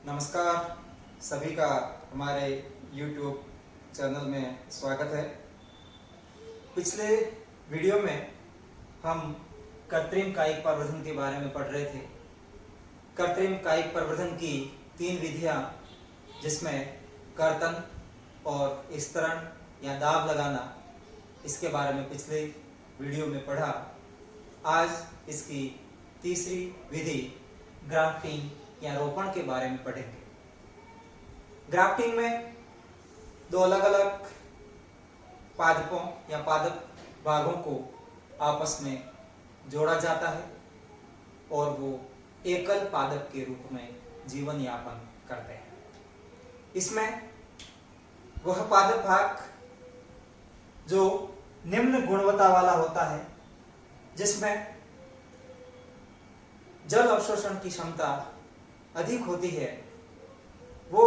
नमस्कार सभी का हमारे YouTube चैनल में स्वागत है। पिछले वीडियो में हम कृत्रिम कायिक प्रवर्धन के बारे में पढ़ रहे थे। कृत्रिम कायिक प्रवर्धन की 3 विधियां, जिसमें कर्तन और स्तरण या दाब लगाना, इसके बारे में पिछले वीडियो में पढ़ा। आज इसकी तीसरी विधि ग्राफ्टिंग या रोपण के बारे में पढ़ेंगे। ग्राफ्टिंग में 2 अलग अलग पादपों या पादप भागों को आपस में जोड़ा जाता है और वो एकल पादप के रूप में जीवन यापन करते हैं। इसमें वह पादप भाग जो निम्न गुणवत्ता वाला होता है, जिसमें जल अवशोषण की क्षमता अधिक होती है, वो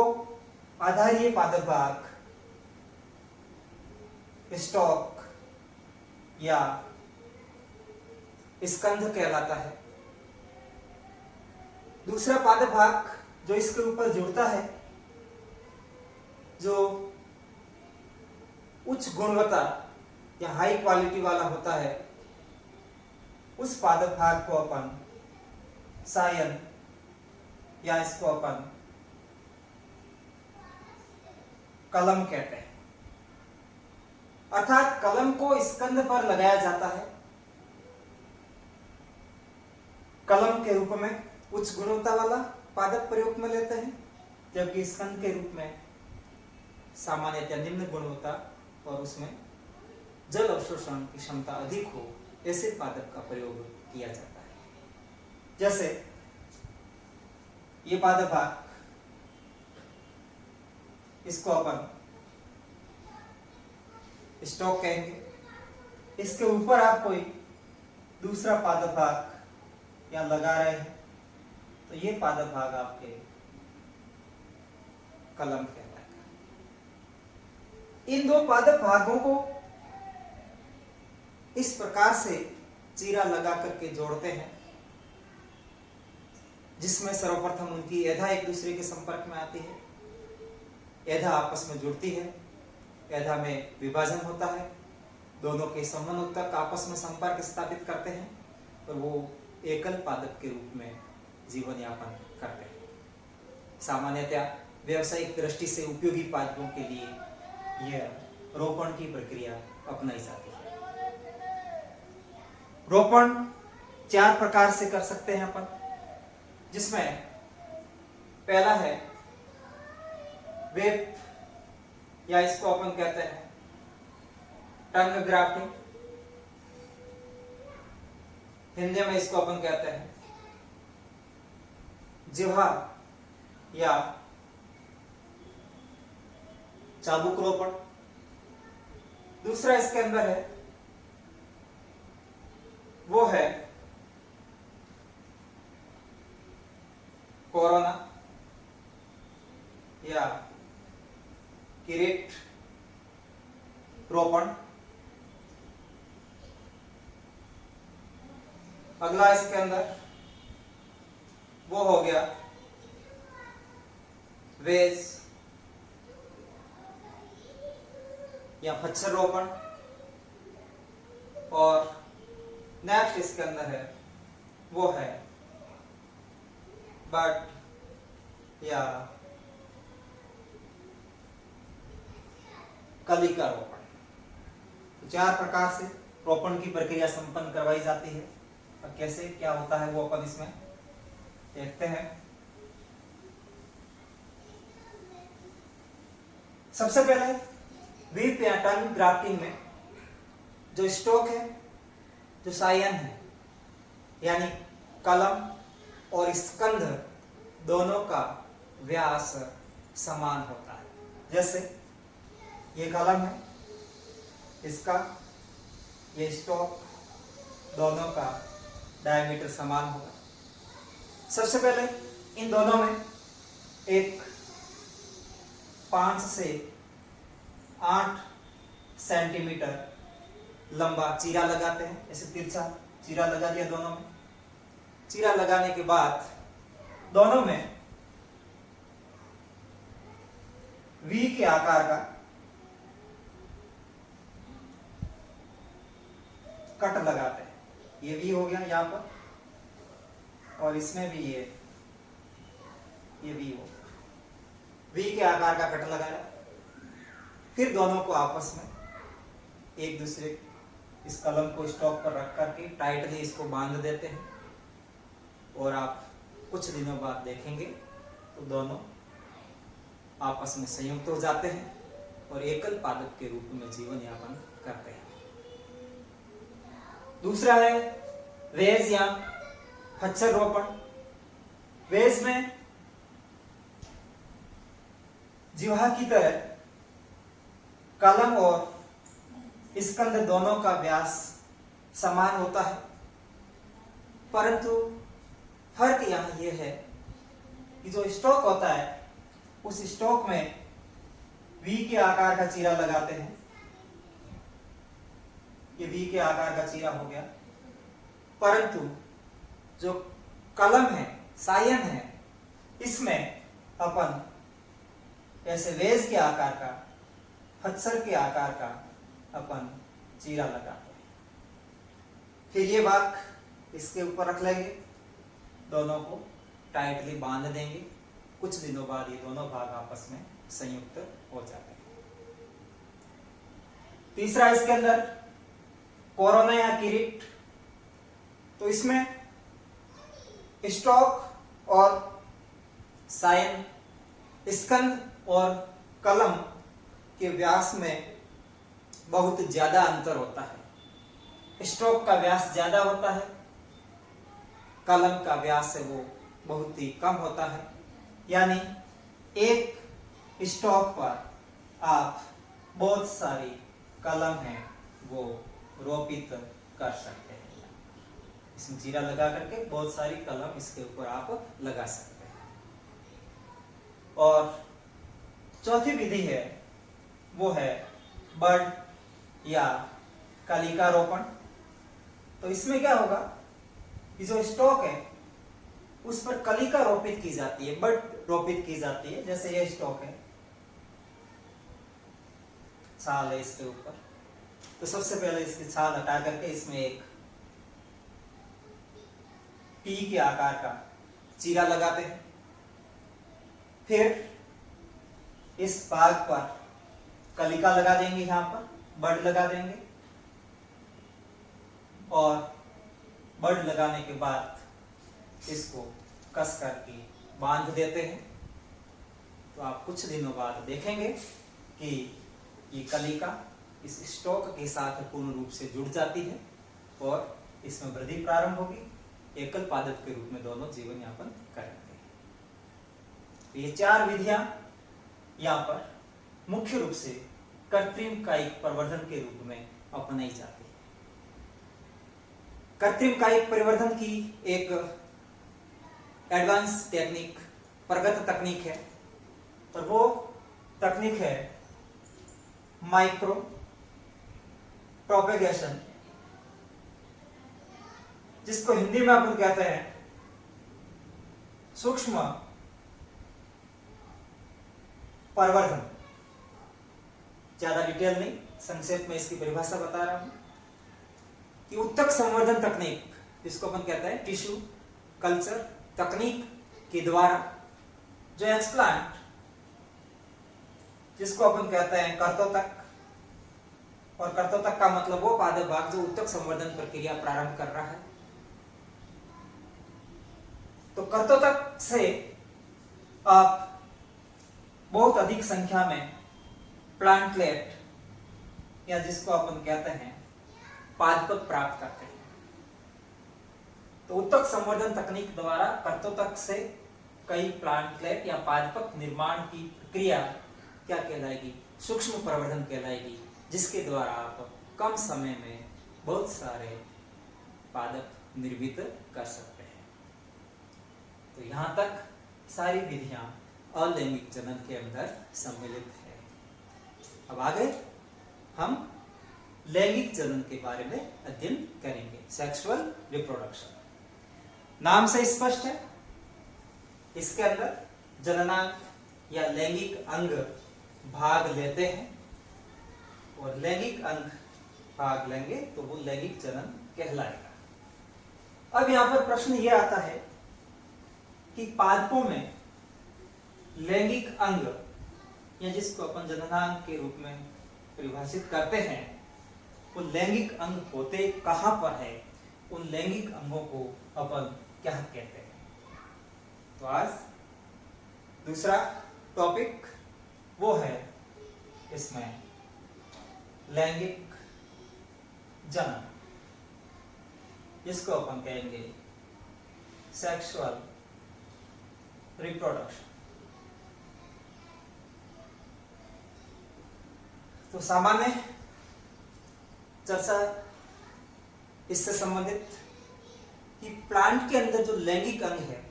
आधारीय पादप भाग स्टॉक या स्कंध कहलाता है। दूसरा पादप भाग जो इसके ऊपर जुड़ता है, जो उच्च गुणवत्ता या हाई क्वालिटी वाला होता है, उस पादप भाग को अपन सायन या इसको अपन कलम कहते हैं। अर्थात कलम को स्कंध पर लगाया जाता है। कलम के रूप में उच्च गुणवत्ता वाला पादप प्रयोग में लेते हैं, जबकि स्कंध के रूप में सामान्यतः निम्न गुणवत्ता और उसमें जल अवशोषण की क्षमता अधिक हो, ऐसे पादप का प्रयोग किया जाता है। जैसे ये पादप भाग, इसको अपन स्टॉक कहेंगे। इसके ऊपर आप कोई दूसरा पादप भाग या लगा रहे हैं तो ये पादप भाग आपके कलम कहलाएगा। इन 2 पादप भागों को इस प्रकार से चीरा लगा करके जोड़ते हैं, जिसमें सर्वप्रथम उनकी एधा एक दूसरे के संपर्क में आती है, एधा आपस में जुड़ती है, एधा में विभाजन होता है, दोनों के समानांतर आपस में संपर्क स्थापित करते हैं और वो एकल पादप के रूप में जीवन यापन करते हैं। सामान्यतः व्यावसायिक दृष्टि से उपयोगी पादपों के लिए यह रोपण की प्रक्रिया अपनाई जाती है। रोपण 4 प्रकार से कर सकते हैं अपन, जिसमें पहला है वेब या इसको अपन कहते हैं टंग ग्राफ्टिंग। हिंदी में इसको अपन कहते हैं जिह्वा या चाबुक रोपण। दूसरा इसके अंदर है, वो है कोरोना या किरीट रोपण। अगला इसके अंदर वो हो गया वेज या फच्छर रोपण। और नेक्स्ट इसके अंदर है, वो है बट या कलिका रोपण। तो 4 प्रकार से रोपण की प्रक्रिया संपन्न करवाई जाती है और कैसे क्या होता है वो अपन इसमें देखते हैं। सबसे पहले वीप या टंग ग्राफ्टिंग में जो स्टॉक है, जो सायन है, यानी कलम और स्कंध दोनों का व्यास समान होता है। जैसे ये कलम है, इसका ये स्टॉक, दोनों का डायमीटर समान होगा। सबसे पहले इन दोनों में एक 5 से 8 सेंटीमीटर लंबा चीरा लगाते हैं। ऐसे तिरछा चीरा लगा दिया दोनों में। चीरा लगाने के बाद दोनों में वी के आकार का कट लगाते हैं। ये वी हो गया यहां पर, और इसमें भी ये वी हो, वी के आकार का कट लगाया। फिर दोनों को आपस में एक दूसरे, इस कलम को स्टॉक पर रख करके टाइटली इसको बांध देते हैं, और आप कुछ दिनों बाद देखेंगे तो दोनों आपस में संयुक्त हो जाते हैं और एकल पादप के रूप में जीवन यापन करते हैं। दूसरा है वेज या खच्चर रोपण। वेज में जिह्वा की तरह कलम और स्कंद दोनों का व्यास समान होता है, परंतु फर्क यहां यह है कि जो स्टॉक होता है उस स्टॉक में वी के आकार का चीरा लगाते हैं। ये वी के आकार का चीरा हो गया, परंतु जो कलम है, सायन है, इसमें अपन ऐसे वेज के आकार का, खच्चर के आकार का अपन चीरा लगाते हैं। फिर ये भाग इसके ऊपर रख लेंगे, दोनों को टाइटली बांध देंगे। कुछ दिनों बाद ये दोनों भाग आपस में संयुक्त हो जाते हैं। तीसरा इसके अंदर कोरोना या किरीट। तो इसमें स्टॉक और सायन, स्कंद और कलम के व्यास में बहुत ज्यादा अंतर होता है। स्टॉक का व्यास ज्यादा होता है, कलम का व्यास है वो बहुत ही कम होता है। यानी एक स्टॉक पर आप बहुत सारी कलम है वो रोपित कर सकते हैं। इसमें जीरा लगा करके बहुत सारी कलम इसके ऊपर आप लगा सकते हैं। और चौथी विधि है वो है बड या कलिका रोपण। तो इसमें क्या होगा कि जो स्टॉक है उस पर कलिका रोपित की जाती है, बड रोपित की जाती है। जैसे ये स्टॉक है, छाल है इसके ऊपर, तो सबसे पहले इसकी छाल हटा करके इसमें एक टी के आकार का चीरा लगाते हैं। फिर इस भाग पर कलिका लगा देंगे, यहां पर बड लगा देंगे, और बड लगाने के बाद इसको कस करके बांध देते हैं। तो आप कुछ दिनों बाद देखेंगे कि ये कलिका इस स्टॉक के साथ पूर्ण रूप से जुड़ जाती है और इसमें वृद्धि प्रारंभ होगी। एकल पादप के रूप में दोनों जीवन यापन करेंगे। तो ये चार विधियां यहाँ पर मुख्य रूप से कृत्रिम कायिक प्रवर्धन के रूप में अपनाई जाती है। कृत्रिम कायिक परिवर्धन की एक एडवांस टेक्निक, प्रगत तकनीक है, और वो तकनीक है माइक्रो प्रोपेगेशन, जिसको हिंदी में अपन कहते हैं सूक्ष्म प्रवर्धन। ज्यादा डिटेल नहीं, संक्षेप में इसकी परिभाषा बता रहा हूं कि उत्तक संवर्धन तकनीक, जिसको अपन कहते हैं टिश्यू कल्चर तकनीक के द्वारा जो एक्सप्लांट, जिसको अपन कहते हैं कर्तोतक, और कर्तोतक का मतलब वो पादप भाग जो उत्तक संवर्धन प्रक्रिया प्रारंभ कर रहा है। तो कर्तोतक से आप बहुत अधिक संख्या में प्लांटलेट, या जिसको अपन कहते हैं पादप प्राप्त करते हैं। तो उत्तक संवर्धन तकनीक द्वारा कर्तोतक से कई प्लांटलेट या पादप निर्माण की प्रक्रिया क्या कहलाएगी? सूक्ष्म प्रवर्धन कहलाएगी, जिसके द्वारा आप कम समय में बहुत सारे पादप निर्मित कर सकते हैं। तो यहां तक सारी विधियां अलैंगिक जनन के अंदर सम्मिलित है। अब आगे हम लैंगिक जनन के बारे में अध्ययन करेंगे, सेक्सुअल रिप्रोडक्शन। नाम से स्पष्ट है, इसके अंदर जननांग या लैंगिक अंग भाग लेते हैं और लैंगिक अंग भाग लेंगे तो वो लैंगिक जनन कहलाएगा। अब यहां पर प्रश्न ये आता है कि पादपों में लैंगिक अंग या जिसको अपन जननांग के रूप में परिभाषित करते हैं, वो लैंगिक अंग होते कहां पर है, उन लैंगिक अंगों को अपन क्या कहते हैं। तो आज दूसरा टॉपिक वो है इसमें लैंगिक जनन, जिसको अपन कहेंगे सेक्सुअल रिप्रोडक्शन। तो सामान्य चर्चा इससे संबंधित कि प्लांट के अंदर जो लैंगिक अंग है,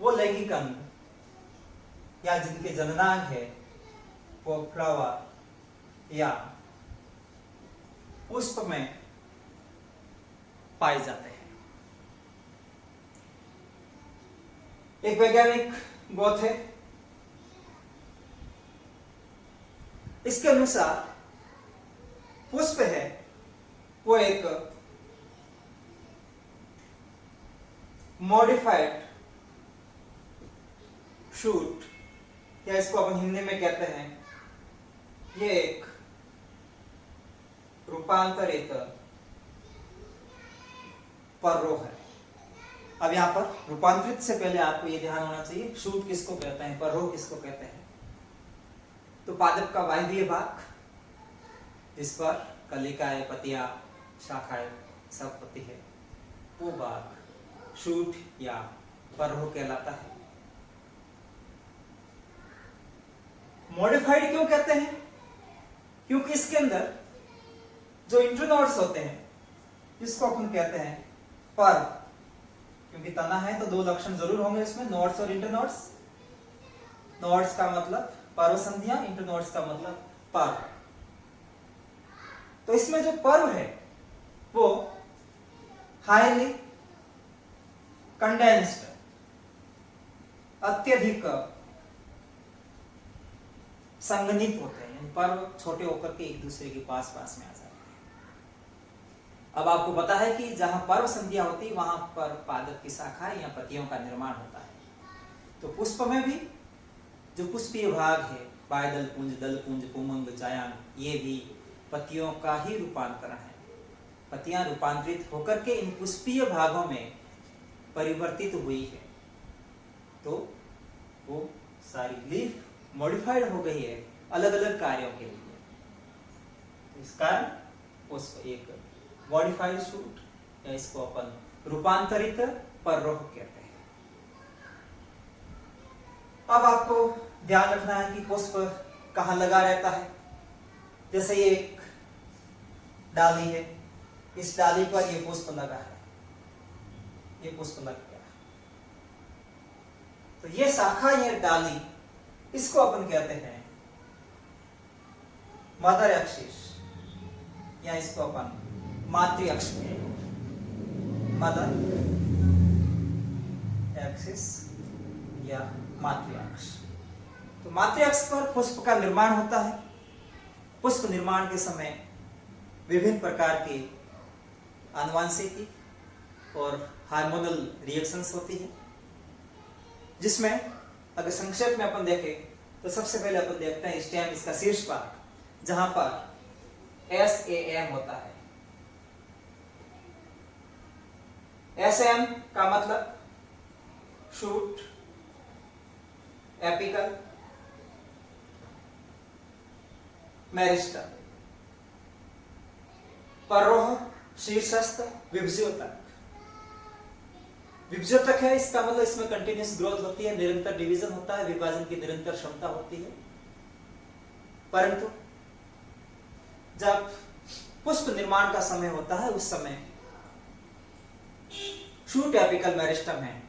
वो लैंगिक अंग या जिनके जननांग है वो फ्लावर या पुष्प में पाए जाते हैं। एक वैज्ञानिक गोथे इसके अनुसार पुष्प है वो एक मॉडिफाइड शूट, या इसको अपन हिंदी में कहते हैं ये एक रूपांतरित पर्रो है। अब यहां पर रूपांतरित से पहले आपको ये ध्यान होना चाहिए शूट किसको कहते हैं, पर्रो किसको कहते हैं। तो पादप का वायवीय भाग, जिस पर कलिकाएं, पत्तियां, शाखाएं सब होती है, वो भाग शूट या पर्रो कहलाता है। मॉडिफाइड क्यों कहते हैं? क्योंकि इसके अंदर जो इंटरनोड्स होते हैं, जिसको अपन कहते हैं पर, क्योंकि तना है तो दो लक्षण जरूर होंगे इसमें, नोड्स और इंटरनोड्स। नोड्स का मतलब पर्व संधियां, इंटरनोड्स का मतलब पर्व। तो इसमें जो पर्व है वो हाईली कंडेंस्ड, अत्यधिक संघनित होते हैं, यानी पर्व छोटे होकर के एक दूसरे के पास पास में आ जाते हैं। अब आपको पता है कि जहां पर्व संधियां होती वहां पर पादप की शाखाएं या पत्तियों का निर्माण होता है। तो पुष्प में भी जो पुष्पीय भाग है, बाह्य दलपुंज, दलपुंज, पुंमंग, जायांग, ये भी पत्तियों का ही रूपांतरण है। पत्तियां रूपांतरित होकर के इन पुष्पीय भागों में परिवर्तित हुई है, तो वो सारी लीफ मॉडिफाइड हो गई है अलग अलग कार्यों के लिए। इस कारण पुष्प एक मॉडिफाइड शूट, या इसको अपन रूपांतरित पर्रो कहते हैं। अब आपको ध्यान रखना है कि पुष्प कहाँ लगा रहता है। जैसे ये एक डाली है, इस डाली पर ये पुष्प लगा है, ये पुष्प लग गया, तो ये शाखा, ये डाली, इसको अपन कहते हैं मदर एक्सिस, या इसको अपन मातृ अक्ष में, मदर एक्सिस या मातृ अक्ष। तो मातृ अक्ष पर पुष्प का निर्माण होता है। पुष्प निर्माण के समय विभिन्न प्रकार के आनुवंशिकी और हार्मोनल रिएक्शंस होती है, जिसमें अगर संक्षेप में अपन देखें तो सबसे पहले अपन देखते हैं स्टेम, इसका शीर्ष भाग, जहां पर SAM होता है। SM का मतलब शूट, एपिकल, मेरिस्टम, पर्रोह, शीर्षस्थ, विभज्योतक। विभज्योतक है, इसका मतलब इसमें कंटिन्यूअस ग्रोथ होती है, निरंतर डिवीजन होता है, विभाजन की निरंतर क्षमता होती है। परंतु जब पुष्प निर्माण का समय होता है उस समय शूट एपिकल मेरिस्टम है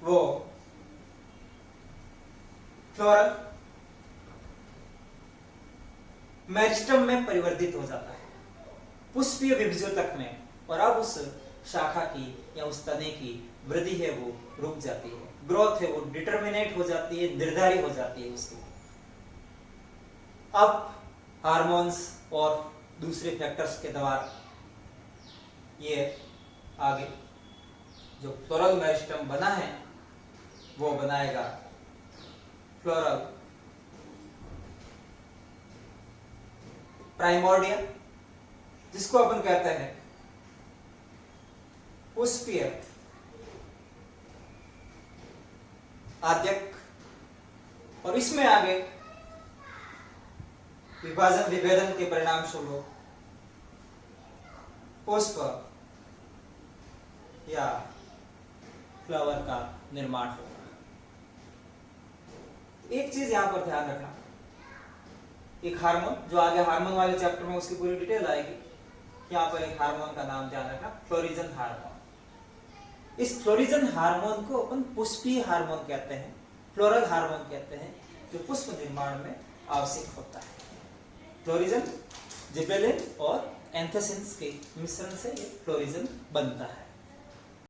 वो फ्लोरल मेरिस्टम में परिवर्तित हो जाता है पुष्पीय विभज्योतक में, और अब उस शाखा की या उस तने की वृद्धि है वो रुक जाती है, ग्रोथ है वो डिटर्मिनेट हो जाती है, निर्धारित हो जाती है उसकी। अब हार्मोन्स और दूसरे फैक्टर्स के द्वारा ये आगे जो फ्लोरल मेरिस्टम बना है वो बनाएगा फ्लोरल प्राइमोर्डिया, जिसको अपन कहते हैं पुष्पीय आद्यक, और इसमें आगे विभाजन विभेदन के परिणाम स्वरूप पुष्प या फ्लावर का निर्माण होगा। एक चीज यहां पर ध्यान रखना, एक हार्मोन, जो आगे हार्मोन वाले चैप्टर में उसकी पूरी डिटेल आएगी, यहाँ पर एक हार्मोन का नाम ध्यान रखना, फ्लोरिजन हार्मोन। इस फ्लोरिजन हार्मोन को अपन पुष्पीय हार्मोन कहते हैं, फ्लोरल हार्मोन कहते हैं, जो पुष्प निर्माण में आवश्यक होता है। फ्लोरिजन जिबेलिन और एंथोसिन्स के मिश्रण से ये फ्लोरिजन बनता है।